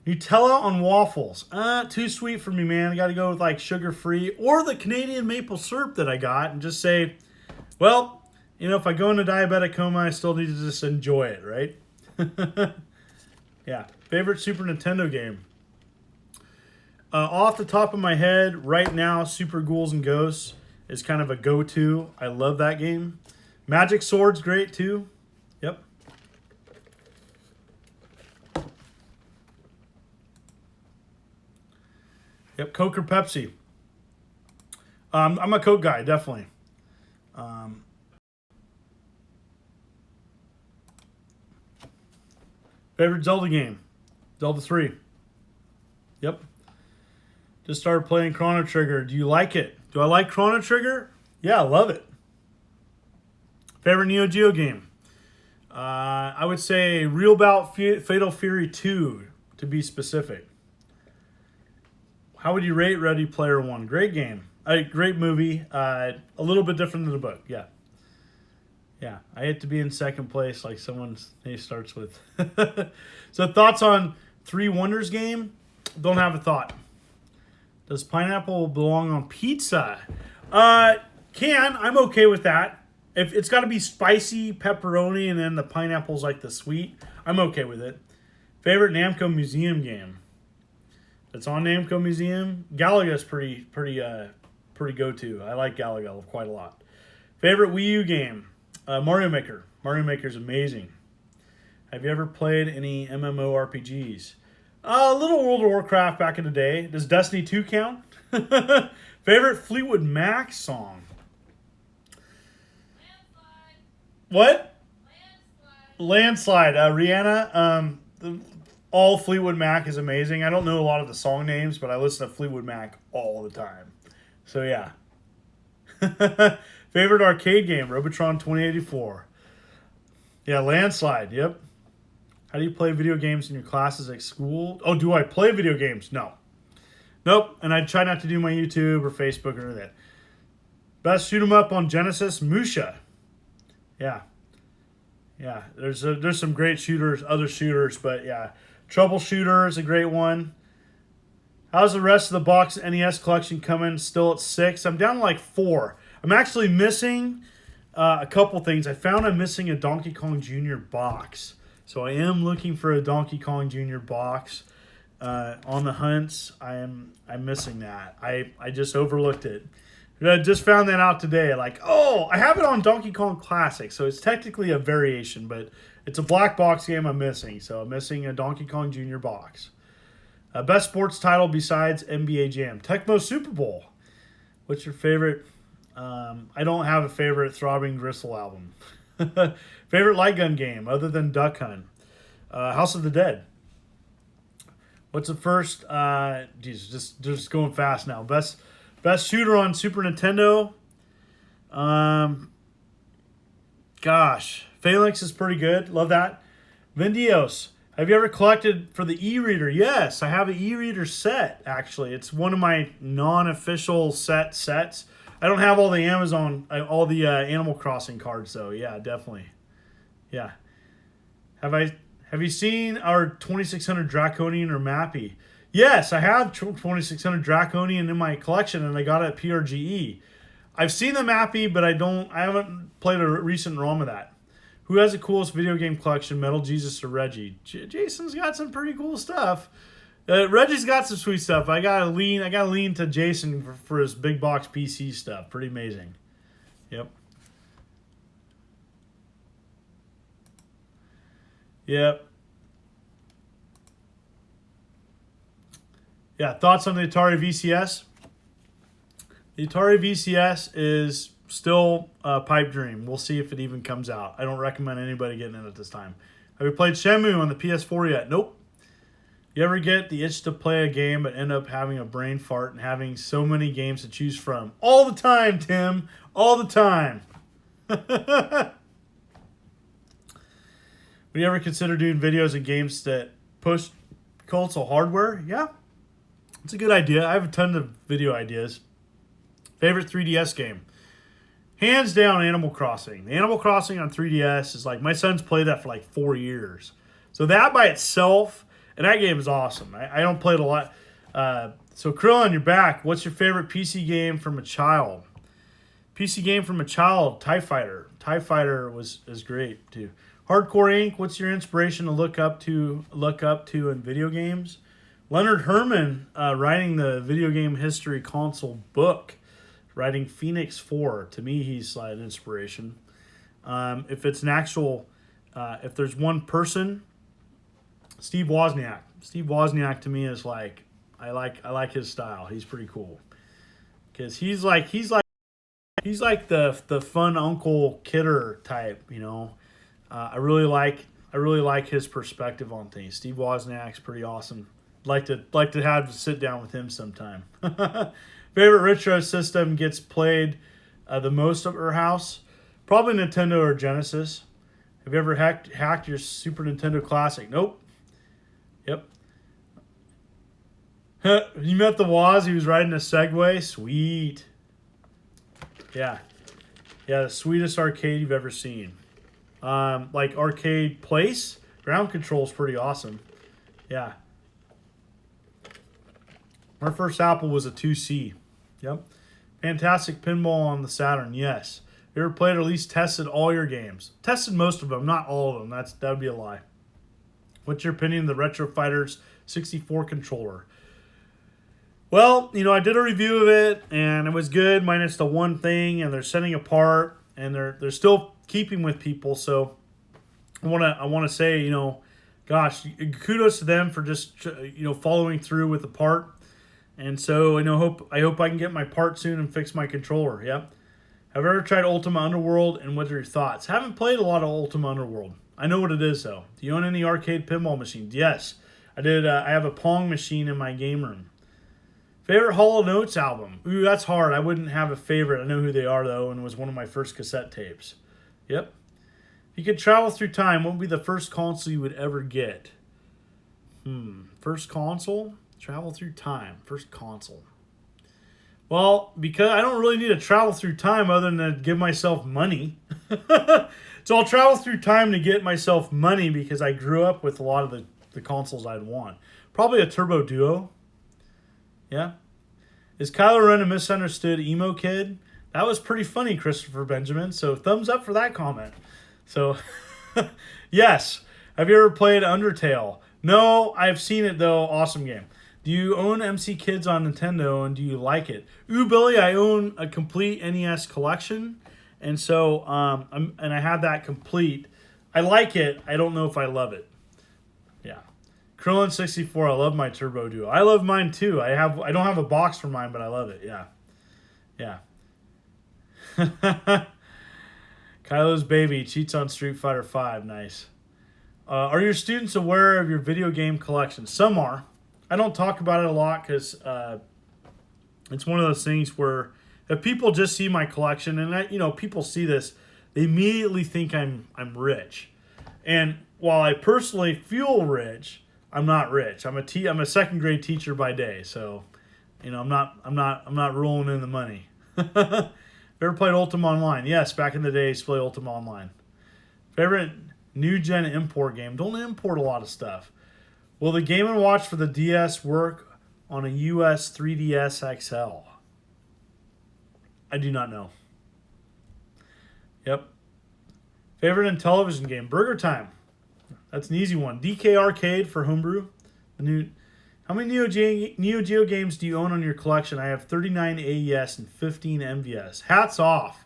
Nutella on waffles. Too sweet for me, man. I got to go with like sugar-free or the Canadian maple syrup that I got and just say, well, if I go into diabetic coma, I still need to just enjoy it, right? Yeah. Favorite Super Nintendo game? Off the top of my head, right now, Super Ghouls and Ghosts is kind of a go-to. I love that game. Magic Sword's great, too. Yep. Yep, Coke or Pepsi? I'm a Coke guy, definitely. Favorite Zelda game? Zelda 3. Yep. Just started playing Chrono Trigger. Do you like it? Do I like Chrono Trigger? Yeah, I love it. Favorite Neo Geo game? I would say Real Bout Fatal Fury 2, to be specific. How would you rate Ready Player One? Great game. Great movie. A little bit different than the book. Yeah. Yeah. I hate to be in second place like someone's name starts with. So thoughts on Three Wonders game? Don't have a thought. Does pineapple belong on pizza? I'm okay with that. If it's got to be spicy pepperoni and then the pineapple's like the sweet, I'm okay with it. Favorite Namco Museum game? That's on Namco Museum. Galaga's pretty go-to. I like Galaga quite a lot. Favorite Wii U game? Mario Maker. Mario Maker's amazing. Have you ever played any MMORPGs? A little World of Warcraft back in the day. Does Destiny 2 count? Favorite Fleetwood Mac song? Landslide. What? Landslide. Rihanna. All Fleetwood Mac is amazing. I don't know a lot of the song names, but I listen to Fleetwood Mac all the time. So yeah. Favorite arcade game? Robotron 2084. Yeah, Landslide. Yep. How do you play video games in your classes at school? Oh, do I play video games? No. Nope. And I try not to do my YouTube or Facebook or that. Best shoot 'em up on Genesis? Musha. Yeah. Yeah, there's some great shooters, other shooters, but yeah, Troubleshooter is a great one. How's the rest of the box NES collection coming? Still at 6. I'm down to like 4. I'm actually missing a couple things. I found I'm missing a Donkey Kong Jr. box. So I am looking for a Donkey Kong Jr. box on the hunts. I'm missing that. I just overlooked it. I just found that out today. Like, oh, I have it on Donkey Kong Classic. So it's technically a variation, but it's a black box game I'm missing. So I'm missing a Donkey Kong Jr. box. Best sports title besides NBA Jam. Tecmo Super Bowl. What's your favorite? I don't have a favorite Throbbing Gristle album. Favorite light gun game other than Duck Hunt. House of the Dead. What's the first? Just going fast now. Best shooter on Super Nintendo. Gosh, Phalanx is pretty good. Love that. Vendios. Have you ever collected for the e-reader? Yes, I have an e-reader set, actually. It's one of my non-official sets. I don't have all the Animal Crossing cards, though. Yeah, definitely. Yeah. Have you seen our 2600 Draconian or Mappy? Yes, I have 2600 Draconian in my collection, and I got it at PRGE. I've seen the Mappy, but I haven't played a recent ROM of that. Who has the coolest video game collection, Metal Jesus or Reggie? Jason's got some pretty cool stuff. Reggie's got some sweet stuff. I gotta lean to Jason for his big box PC stuff. Pretty amazing. Yep. Yep. Yeah, thoughts on the Atari VCS? The Atari VCS is still a pipe dream. We'll see if it even comes out. I don't recommend anybody getting it at this time. Have you played Shenmue on the PS4 yet? Nope. You ever get the itch to play a game but end up having a brain fart and having so many games to choose from? All the time, Tim. All the time. Would you ever consider doing videos and games that push console hardware? Yeah. It's a good idea. I have a ton of video ideas. Favorite 3DS game? Hands down, Animal Crossing. The Animal Crossing on 3DS is like, my son's played that for like 4 years. So that by itself, and that game is awesome. I don't play it a lot. So Krillin, you're back. What's your favorite PC game from a child? PC game from a child, TIE Fighter. TIE Fighter is great too. Hardcore Inc., what's your inspiration to look up to in video games? Leonard Herman writing the video game history console book. Writing Phoenix 4. To me, he's an inspiration. If it's an actual, if there's one person, Steve Wozniak. Steve Wozniak to me is like, I like his style. He's pretty cool. Because he's like the fun Uncle Kidder type, you know. I really like his perspective on things. Steve Wozniak's pretty awesome. Like to have to sit down with him sometime. Favorite retro system gets played the most at our house? Probably Nintendo or Genesis. Have you ever hacked your Super Nintendo Classic? Nope. Yep. You met the Woz. He was riding a Segway. Sweet. Yeah. Yeah, the sweetest arcade you've ever seen. Like Arcade Place. Ground control's pretty awesome. Yeah. Our first Apple was a 2C. Yep. Fantastic pinball on the Saturn. Yes. You ever played or at least tested all your games? Tested most of them, not all of them. That would be a lie. What's your opinion of the Retro Fighters 64 controller? Well, I did a review of it, and it was good, minus the one thing, and they're setting apart, and they're still keeping with people. So I want to say, gosh, kudos to them for just following through with the part. And so I hope I can get my part soon and fix my controller. Yep. Have you ever tried Ultima Underworld, and what are your thoughts? Haven't played a lot of Ultima Underworld. I know what it is though. Do you own any arcade pinball machines? Yes, I did. I have a Pong machine in my game room. Favorite Hall & Oates album? Ooh, that's hard. I wouldn't have a favorite. I know who they are though, and it was one of my first cassette tapes. Yep. If you could travel through time, what would be the first console you would ever get? First console? Travel through time. First console. Well, because I don't really need to travel through time other than to give myself money. So I'll travel through time to get myself money because I grew up with a lot of the consoles I'd want. Probably a Turbo Duo. Yeah. Is Kylo Ren a misunderstood emo kid? That was pretty funny, Christopher Benjamin. So thumbs up for that comment. So, yes. Have you ever played Undertale? No, I've seen it though. Awesome game. Do you own MC Kids on Nintendo and do you like it? Ooh, Billy, I own a complete NES collection. And so, I have that complete. I like it. I don't know if I love it. Yeah. Krillin 64. I love my Turbo Duo. I love mine too. I don't have a box for mine, but I love it. Yeah. Yeah. Kylo's baby cheats on Street Fighter 5. Nice. Are your students aware of your video game collection? Some are. I don't talk about it a lot because it's one of those things where if people just see my collection, and people see this, they immediately think I'm rich. And while I personally feel rich, I'm not rich. I'm a second grade teacher by day, so I'm not rolling in the money. Ever played Ultima Online? Yes, back in the day, I used to play Ultima Online. Favorite new gen import game? Don't import a lot of stuff. Will the Game & Watch for the DS work on a US 3DS XL? I do not know. Yep. Favorite and television game? Burger Time. That's an easy one. DK Arcade for Homebrew. How many Neo Geo games do you own on your collection? I have 39 AES and 15 MVS. Hats off.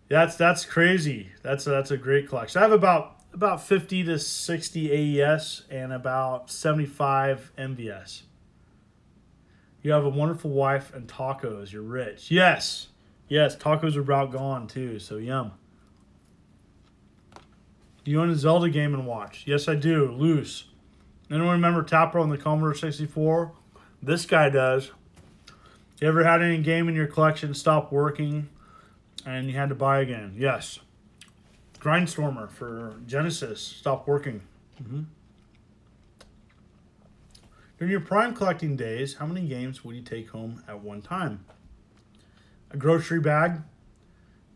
That's crazy. That's a great collection. I have about 50 to 60 AES and about 75 MVS. You have a wonderful wife and tacos. You're rich. Yes. Yes, tacos are about gone too, so yum. Do you own a Zelda Game & Watch? Yes, I do. Loose. Anyone remember Tapro on the Commodore 64? This guy does. You ever had any game in your collection stop working and you had to buy again? Yes. Grindstormer for Genesis stopped working. Mm-hmm. During your prime collecting days, how many games would you take home at one time? A grocery bag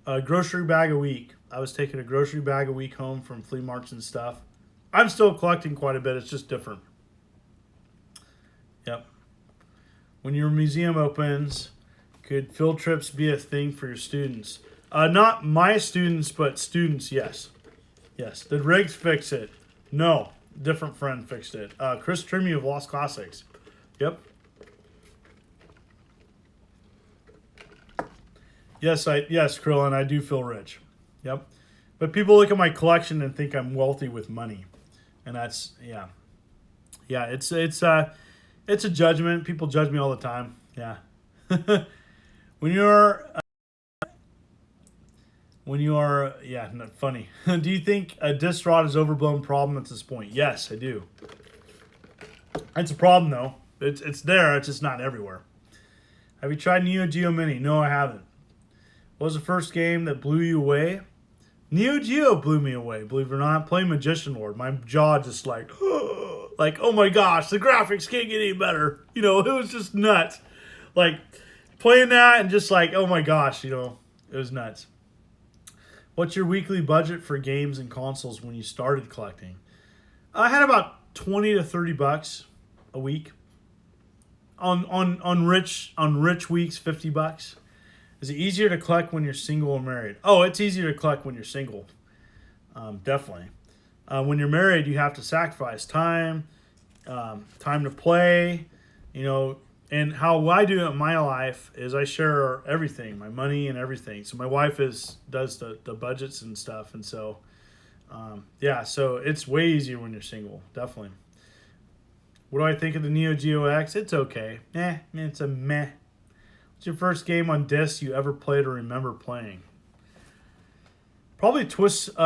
a week. I was taking a grocery bag a week home from flea marts and stuff. I'm still collecting quite a bit. It's just different. Yep. When your museum opens, could field trips be a thing for your students? Not my students, but students, yes. Yes. Did Riggs fix it? No. Different friend fixed it. Chris Trimmy of Lost Classics. Yep. Yes, Krillin, I do feel rich. Yep. But people look at my collection and think I'm wealthy with money. And that's, yeah. Yeah, it's a judgment. People judge me all the time. Yeah. When you are, yeah, not funny. Do you think a disc rod is overblown problem at this point? Yes, I do. It's a problem though. It's there. It's just not everywhere. Have you tried Neo Geo Mini? No, I haven't. What was the first game that blew you away? Neo Geo blew me away. Believe it or not, playing Magician Lord. My jaw just like, oh my gosh, the graphics can't get any better. It was just nuts. Like playing that and just like, oh my gosh, it was nuts. What's your weekly budget for games and consoles when you started collecting? I had about $20 to $30 a week. On rich weeks, $50. Is it easier to collect when you're single or married? Oh, it's easier to collect when you're single. Definitely. When you're married, you have to sacrifice time to play, And how I do it in my life is I share everything, my money and everything. So my wife does the budgets and stuff, and so so it's way easier when you're single, definitely. What do I think of the Neo Geo X? It's okay. It's a meh. What's your first game on disc you ever played or remember playing? Probably Twisted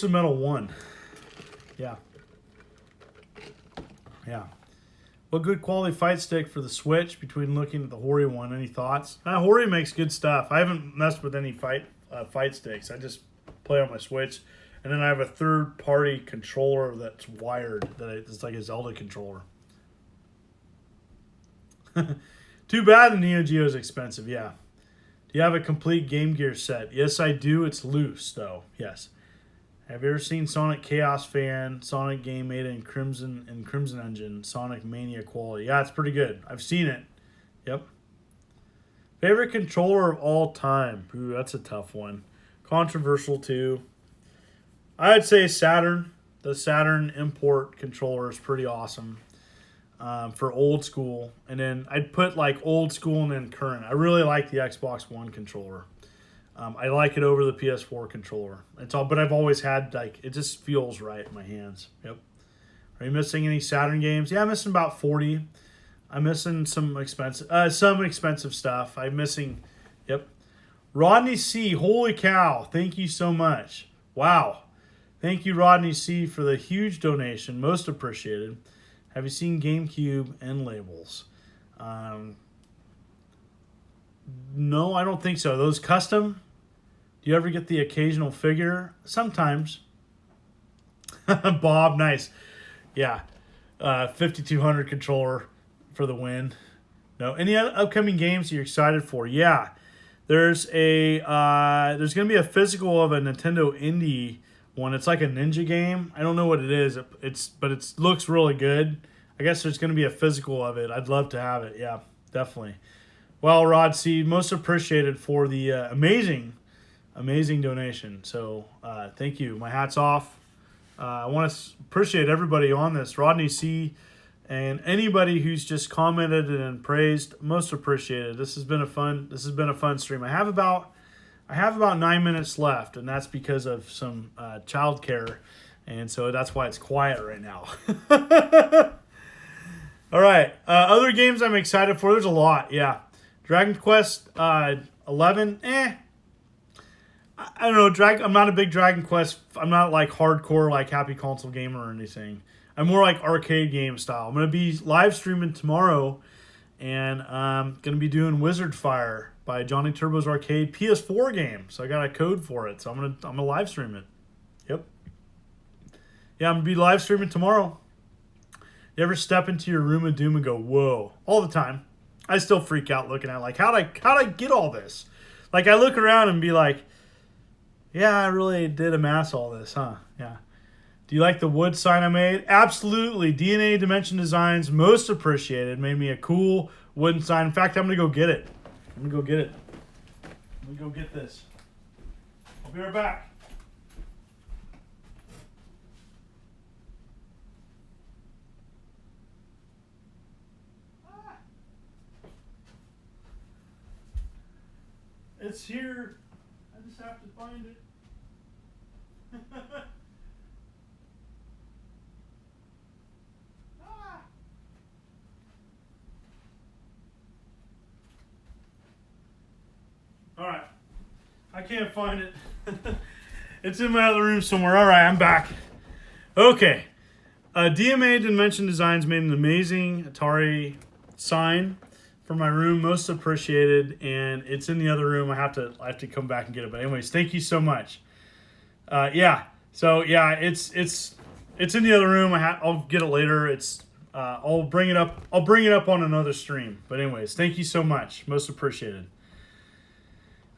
Metal 1. Yeah. Yeah. What good quality fight stick for the Switch between looking at the Hori one? Any thoughts? Hori makes good stuff. I haven't messed with any fight sticks. I just play on my Switch. And then I have a third-party controller that's wired. It's like a Zelda controller. Too bad the Neo Geo is expensive, yeah. Do you have a complete Game Gear set? Yes, I do. It's loose, though. Yes. Have you ever seen Sonic Chaos Fan, Sonic game made in Crimson Engine, Sonic Mania quality? Yeah, it's pretty good. I've seen it. Yep. Favorite controller of all time? Ooh, that's a tough one. Controversial too. I'd say Saturn. The Saturn import controller is pretty awesome for old school. And then I'd put like old school and then current. I really like the Xbox One controller. I like it over the PS4 controller. It's all, but I've always had like it just feels right in my hands. Yep. Are you missing any Saturn games? Yeah, I'm missing about 40. I'm missing some expensive stuff. I'm missing. Yep. Rodney C. Holy cow! Thank you so much. Wow. Thank you, Rodney C. for the huge donation. Most appreciated. Have you seen GameCube and labels? No, I don't think so. Those custom. Do you ever get the occasional figure? Sometimes. Bob, nice. Yeah. 5200 controller for the win. No. Any other upcoming games you're excited for? Yeah. There's going to be a physical of a Nintendo Indie one. It's like a ninja game. I don't know what it is. But it looks really good. I guess there's going to be a physical of it. I'd love to have it. Yeah, definitely. Well, Rod C, most appreciated for the amazing donation. So thank you. My hat's off. I want to appreciate everybody on this. Rodney C, and anybody who's just commented and praised, most appreciated. This has been a fun stream. I have about 9 minutes left, and that's because of some childcare, and so that's why it's quiet right now. All right, other games I'm excited for. There's a lot. Yeah, Dragon Quest 11. I don't know. I'm not a big Dragon Quest. I'm not like hardcore like happy console gamer or anything. I'm more like arcade game style. I'm gonna be live streaming tomorrow, and I'm gonna be doing Wizard Fire by Johnny Turbo's Arcade PS4 game. So I got a code for it. So I'm gonna live stream it. Yep. Yeah, I'm gonna be live streaming tomorrow. You ever step into your room of doom and go, whoa? All the time. I still freak out looking at it, like how'd I get all this? Like I look around and be like, yeah, I really did amass all this, huh? Yeah. Do you like the wood sign I made? Absolutely. DNA Dimension Designs, most appreciated. Made me a cool wooden sign. In fact, I'm going to go get it. Let me go get this. I'll be right back. It's here. I just have to find it. All right. I can't find it. It's in my other room somewhere. All right, I'm back. Okay. DMA Dimension Designs made an amazing Atari sign for my room, most appreciated, and it's in the other room. I have to come back and get it. But anyways, thank you so much. Yeah. So yeah, it's in the other room. I'll get it later. I'll bring it up. I'll bring it up on another stream. But anyways, thank you so much. Most appreciated.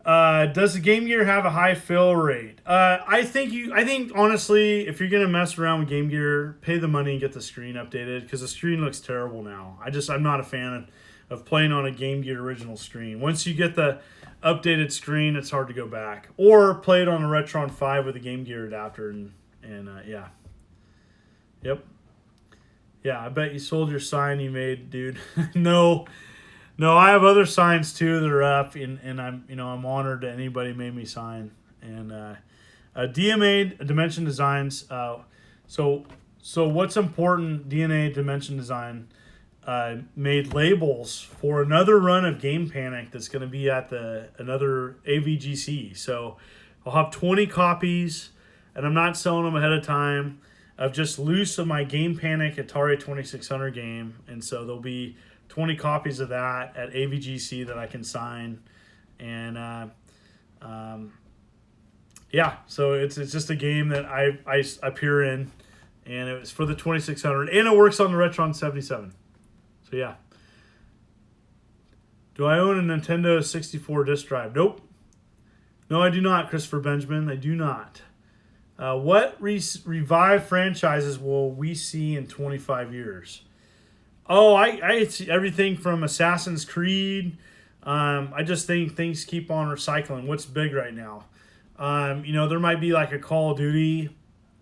Does the Game Gear have a high fill rate? I think honestly, if you're gonna mess around with Game Gear, pay the money and get the screen updated, because the screen looks terrible now. I'm not a fan of playing on a Game Gear original screen. Once you get the updated screen, it's hard to go back. Or play it on a Retron 5 with a Game Gear adapter, and yeah. Yep. Yeah, I bet you sold your sign you made, dude. No, I have other signs too that are up, and I'm honored that anybody made me sign. And DMA Dimension Designs. So what's important? DNA Dimension Design made labels for another run of Game Panic that's going to be at another AVGC. So I'll have 20 copies, and I'm not selling them ahead of time, of just loose of my Game Panic Atari 2600 game, and so there'll be 20 copies of that at AVGC that I can sign. And yeah, so it's just a game that I appear in, and it was for the 2600, and it works on the Retron 77. So yeah. Do I own a Nintendo 64 disc drive? Nope. No, I do not, Christopher Benjamin. I do not. What revived franchises will we see in 25 years? Oh, I see everything from Assassin's Creed. I just think things keep on recycling. What's big right now? There might be like a Call of Duty,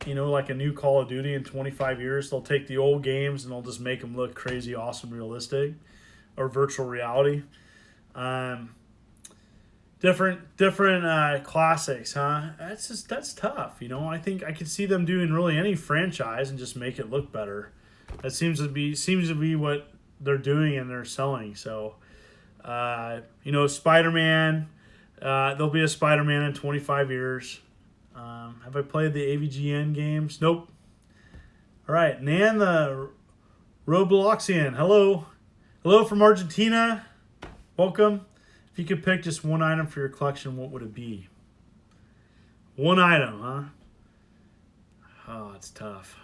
like a new Call of Duty in 25 years. They'll take the old games and they'll just make them look crazy, awesome, realistic, or virtual reality. Different classics, huh? That's tough. I think I could see them doing really any franchise and just make it look better. That seems to be what they're doing and they're selling. So, Spider-Man. There'll be a Spider-Man in 25 years. Have I played the AVGN games? Nope. All right, Nan the Robloxian. Hello from Argentina. Welcome. If you could pick just one item for your collection, what would it be? One item, huh? Oh, it's tough.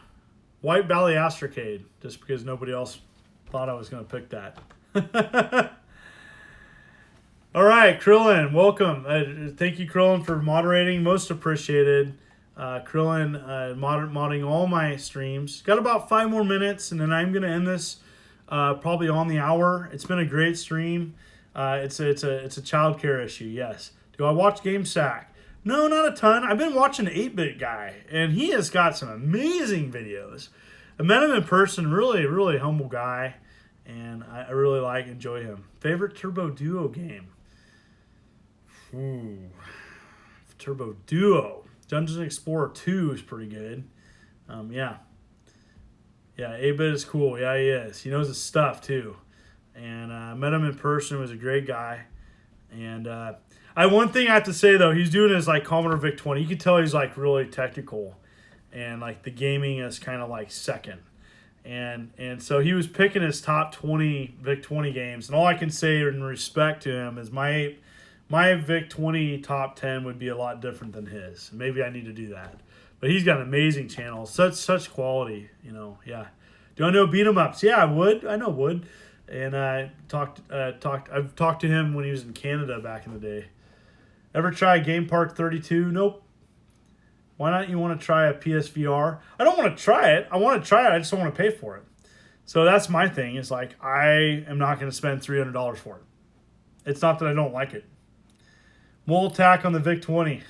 White Valley Astrocade, just because nobody else thought I was going to pick that. All right, Krillin, welcome. Thank you, Krillin, for moderating. Most appreciated. Krillin modding all my streams. Got about 5 more minutes, and then I'm going to end this probably on the hour. It's been a great stream. It's a childcare issue, yes. Do I watch GameSack? No, not a ton. I've been watching 8-Bit Guy, and he has got some amazing videos. I met him in person, really, really humble guy, and I really enjoy him. Favorite Turbo Duo game? Ooh, Turbo Duo. Dungeon Explorer 2 is pretty good. Yeah, 8-Bit is cool. Yeah, he is. He knows his stuff, too. And I met him in person. He was a great guy. And one thing I have to say, though, he's doing his Commodore VIC-20. You can tell he's really technical. And the gaming is kind of second. And so he was picking his top 20 VIC-20 games. And all I can say in respect to him is my VIC-20 top 10 would be a lot different than his. Maybe I need to do that. But he's got an amazing channel. Such quality, yeah. Do I know beat 'em ups? Yeah, I would. I know Wood. And I've talked to him when he was in Canada back in the day. Ever try Game Park 32? Nope. Why not? You want to try a PSVR? I don't want to try it. I want to try it. I just don't want to pay for it. So that's my thing. It's I am not going to spend $300 for it. It's not that I don't like it. Mole attack on the VIC-20.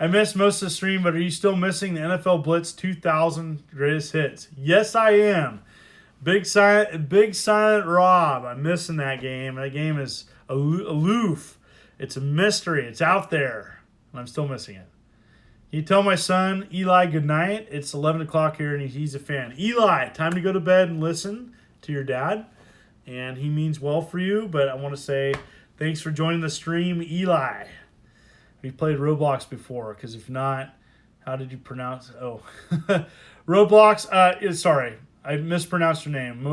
I missed most of the stream, but are you still missing the NFL Blitz 2000 greatest hits? Yes, I am. Big Silent Rob. I'm missing that game. That game is aloof. It's a mystery. It's out there. And I'm still missing it. Can you tell my son, Eli, good night? It's 11 o'clock here, and he's a fan. Eli, time to go to bed and listen to your dad. And he means well for you, but I want to say thanks for joining the stream, Eli. We played Roblox before, because if not, how did you pronounce it? Oh. Roblox, sorry. I mispronounced your name.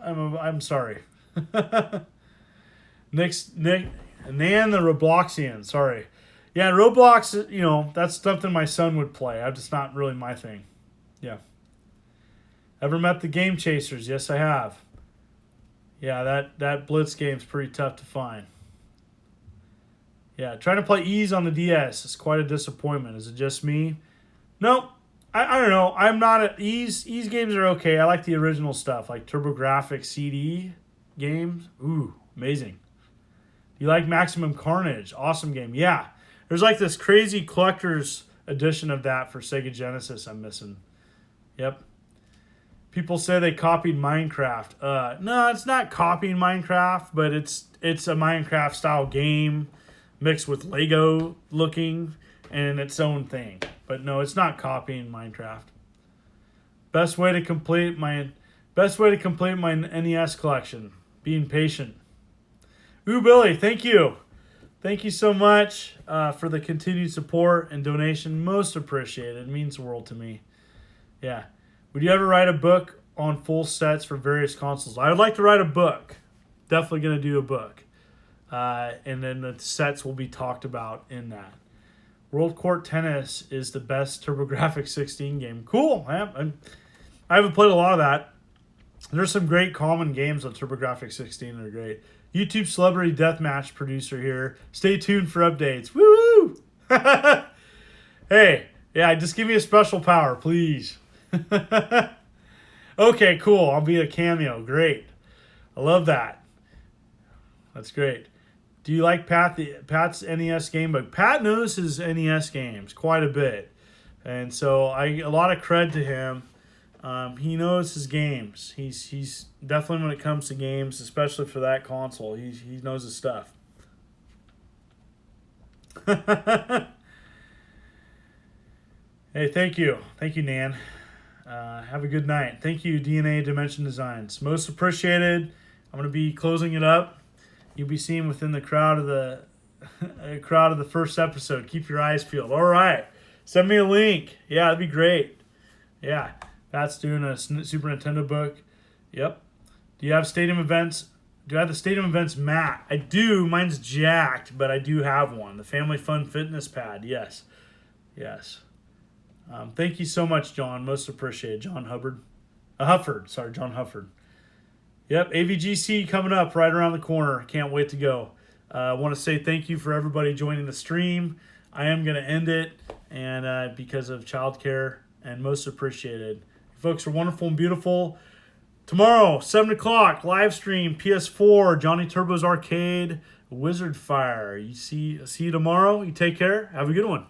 I'm sorry. Nick, Nan the Robloxian. Sorry. Yeah, Roblox, that's something my son would play. That's just not really my thing. Yeah. Ever met the Game Chasers? Yes, I have. Yeah, that Blitz game's pretty tough to find. Yeah, trying to play Ease on the DS is quite a disappointment. Is it just me? Nope. I don't know. I'm not at Ease games are okay. I like the original stuff, like TurboGrafx CD games. Ooh, amazing. You like Maximum Carnage? Awesome game. Yeah. There's this crazy collector's edition of that for Sega Genesis I'm missing. Yep. People say they copied Minecraft. No, it's not copying Minecraft, but it's a Minecraft style game mixed with Lego looking and its own thing. But no, it's not copying Minecraft. Best way to complete my NES collection. Being patient. Ooh, Billy, thank you. Thank you so much for the continued support and donation. Most appreciated. It means the world to me. Yeah. Would you ever write a book on full sets for various consoles? I would like to write a book. Definitely going to do a book. And then the sets will be talked about in that. World Court Tennis is the best TurboGrafx 16 game. Cool. I haven't played a lot of that. There's some great common games on TurboGrafx 16 that are great. YouTube Celebrity Deathmatch producer here. Stay tuned for updates. Woo! Hey, Yeah, just give me a special power, please. Okay, cool. I'll be a cameo. Great. I love that. That's great. Do you like Pat's NES game book? Pat knows his NES games quite a bit. And so a lot of cred to him. He knows his games. He's definitely, when it comes to games, especially for that console, he knows his stuff. Hey, thank you, Nan. Have a good night. Thank you, DNA Dimension Designs. Most appreciated. I'm gonna be closing it up. You'll be seen within the crowd of the first episode. Keep your eyes peeled. All right, send me a link. Yeah, that'd be great. Yeah, Pat's doing a Super Nintendo book. Yep. Do you have Stadium Events? Do I have the Stadium Events mat? I do. Mine's jacked, but I do have one. The Family Fun Fitness Pad. Yes. Thank you so much, John. Most appreciated. John Hufford. Sorry, John Hufford. Yep, AVGC coming up right around the corner. Can't wait to go. I want to say thank you for everybody joining the stream. I am going to end it and because of childcare, and most appreciated. You folks are wonderful and beautiful. Tomorrow, 7 o'clock, live stream, PS4, Johnny Turbo's Arcade, Wizard Fire. See you tomorrow. You take care. Have a good one.